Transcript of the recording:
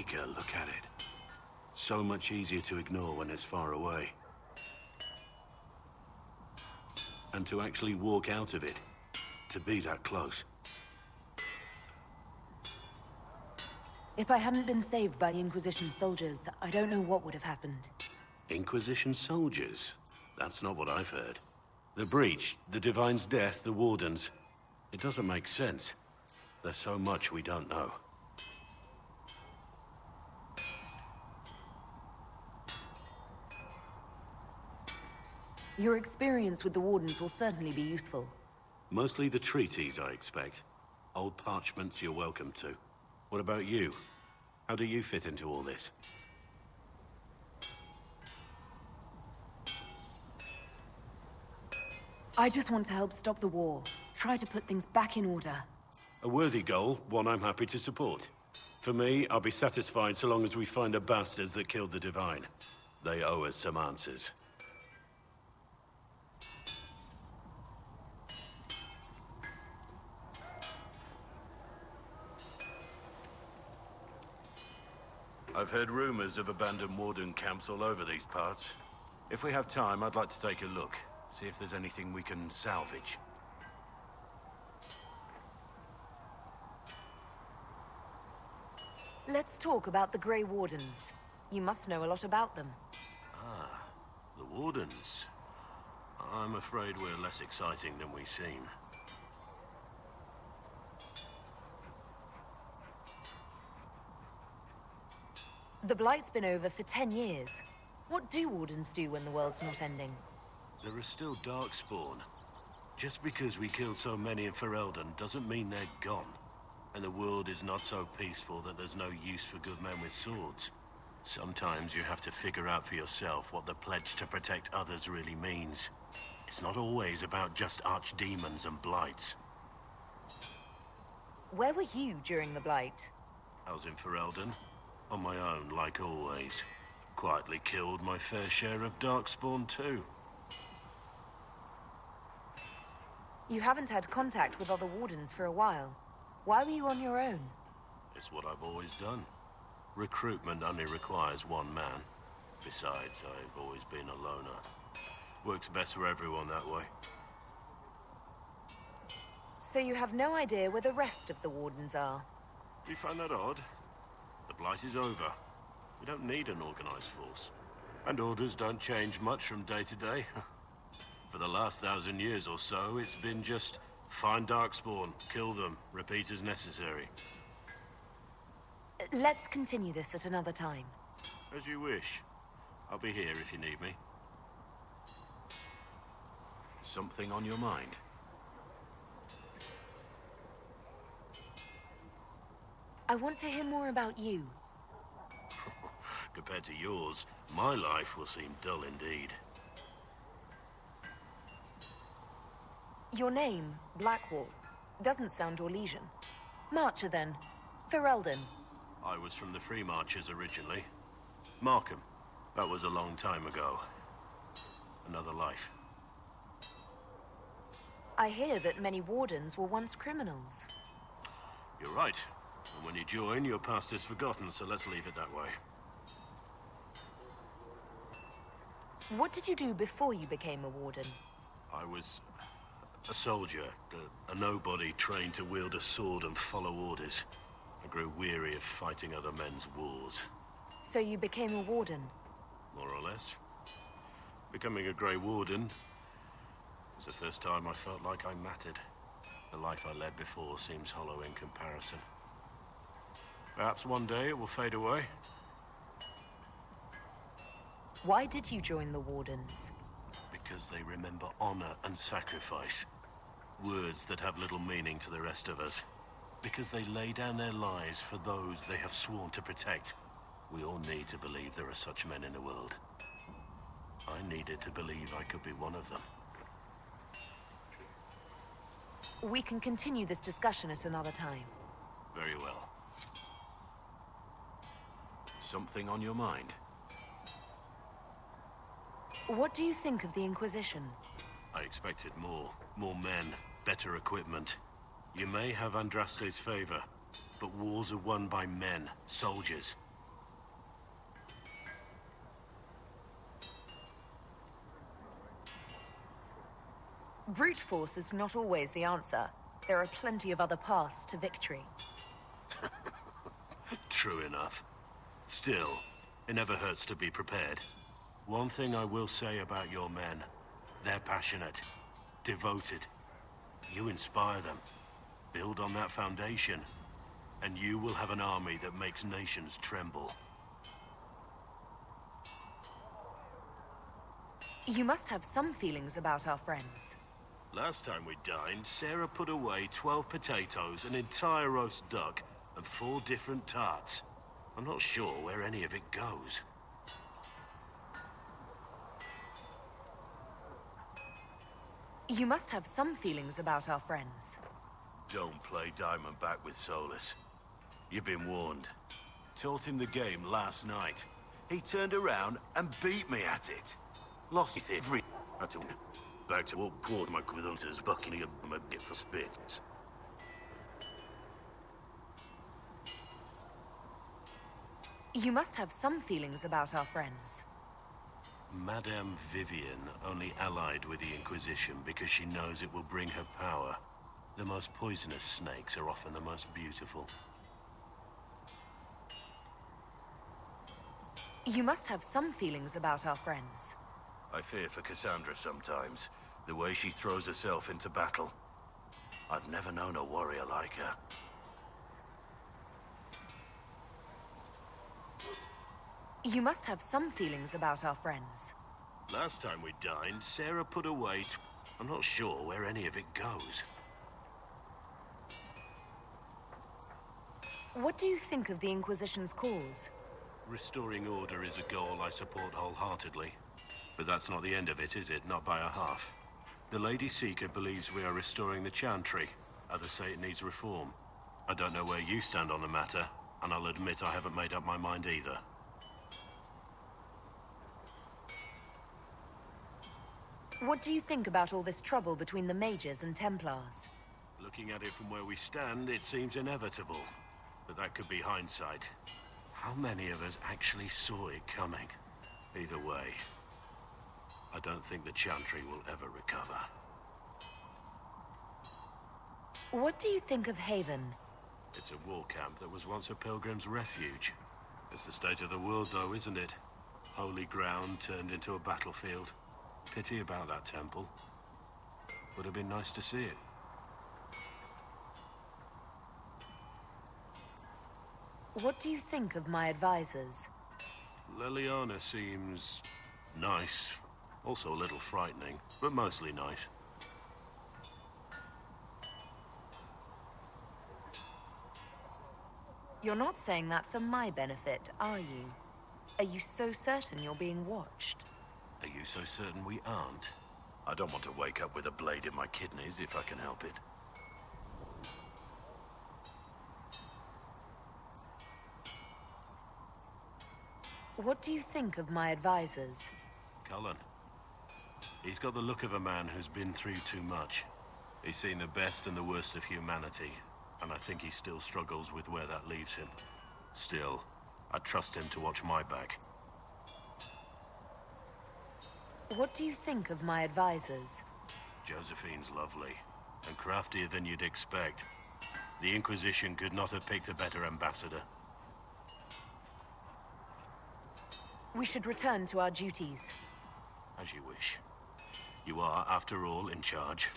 Micah, look at it. So much easier to ignore when it's far away. And to actually walk out of it, to be that close. If I hadn't been saved by the Inquisition soldiers, I don't know what would have happened. Inquisition soldiers? That's not what I've heard. The Breach, the Divine's death, the Wardens. It doesn't make sense. There's so much we don't know. Your experience with the Wardens will certainly be useful. Mostly the treaties, I expect. Old parchments you're welcome to. What about you? How do you fit into all this? I just want to help stop the war. Try to put things back in order. A worthy goal, one I'm happy to support. For me, I'll be satisfied so long as we find the bastards that killed the Divine. They owe us some answers. I've heard rumors of abandoned Warden camps all over these parts. If we have time, I'd like to take a look. See if there's anything we can salvage. Let's talk about the Grey Wardens. You must know a lot about them. Ah, the Wardens. I'm afraid we're less exciting than we seem. The Blight's been over for 10 years. What do Wardens do when the world's not ending? There are still Darkspawn. Just because we killed so many in Ferelden doesn't mean they're gone. And the world is not so peaceful that there's no use for good men with swords. Sometimes you have to figure out for yourself what the pledge to protect others really means. It's not always about just archdemons and blights. Where were you during the Blight? I was in Ferelden. On my own, like always. Quietly killed my fair share of Darkspawn too. You haven't had contact with other Wardens for a while. Why were you on your own? It's what I've always done. Recruitment only requires one man. Besides, I've always been a loner. Works best for everyone that way. So you have no idea where the rest of the Wardens are? Do you find that odd? The Blight is over. We don't need an organized force. And orders don't change much from day to day. For the last 1,000 years or so, it's been just find Darkspawn, kill them, repeat as necessary. Let's continue this at another time. As you wish. I'll be here if you need me. Something on your mind? I want to hear more about you. Compared to yours, my life will seem dull indeed. Your name, BlackWall, doesn't sound Orlesian. Marcher then. Ferelden. I was from the Free Marchers originally. Markham. That was a long time ago. Another life. I hear that many Wardens were once criminals. You're right. And when you join, your past is forgotten, so let's leave it that way. What did you do before you became a Warden? I was a soldier, a nobody trained to wield a sword and follow orders. I grew weary of fighting other men's wars. So you became a Warden? More or less. Becoming a Grey Warden was the first time I felt like I mattered. The life I led before seems hollow in comparison. Perhaps one day it will fade away. Why did you join the Wardens? Because they remember honor and sacrifice. Words that have little meaning to the rest of us. Because they lay down their lives for those they have sworn to protect. We all need to believe there are such men in the world. I needed to believe I could be one of them. We can continue this discussion at another time. Very well. Something on your mind? What do you think of the Inquisition? I expected more. More men, better equipment. You may have Andraste's favor, but wars are won by men, soldiers. Brute force is not always the answer. There are plenty of other paths to victory. True enough. Still, it never hurts to be prepared. One thing I will say about your men. They're passionate, devoted. You inspire them. Build on that foundation, and you will have an army that makes nations tremble. You must have some feelings about our friends. Last time we dined, Sarah put away 12 potatoes, an entire roast duck, and 4 different tarts. I'm not sure where any of it goes. You must have some feelings about our friends. Don't play Diamondback with Solus. You've been warned. Taught him the game last night. He turned around and beat me at it. Lost it every... Back to all poured my equivalences, Buckingham a bit for bits. You must have some feelings about our friends. Madame Vivian only allied with the Inquisition because she knows it will bring her power. The most poisonous snakes are often the most beautiful. You must have some feelings about our friends. I fear for Cassandra sometimes, the way she throws herself into battle. I've never known a warrior like her. You must have some feelings about our friends. Last time we dined, Sarah put away... I'm not sure where any of it goes. What do you think of the Inquisition's cause? Restoring order is a goal I support wholeheartedly. But that's not the end of it, is it? Not by a half. The Lady Seeker believes we are restoring the Chantry. Others say it needs reform. I don't know where you stand on the matter, and I'll admit I haven't made up my mind either. What do you think about all this trouble between the Mages and Templars? Looking at it from where we stand, it seems inevitable. But that could be hindsight. How many of us actually saw it coming? Either way, I don't think the Chantry will ever recover. What do you think of Haven? It's a war camp that was once a pilgrim's refuge. It's the state of the world, though, isn't it? Holy ground turned into a battlefield. Pity about that temple. Would have been nice to see it. What do you think of my advisors? Leliana seems... nice. Also a little frightening, but mostly nice. You're not saying that for my benefit, are you? Are you so certain you're being watched? Are you so certain we aren't? I don't want to wake up with a blade in my kidneys if I can help it. What do you think of my advisors? Cullen. He's got the look of a man who's been through too much. He's seen the best and the worst of humanity, and I think he still struggles with where that leaves him. Still, I trust him to watch my back. What do you think of my advisors? Josephine's lovely, and craftier than you'd expect. The Inquisition could not have picked a better ambassador. We should return to our duties. As you wish. You are, after all, in charge.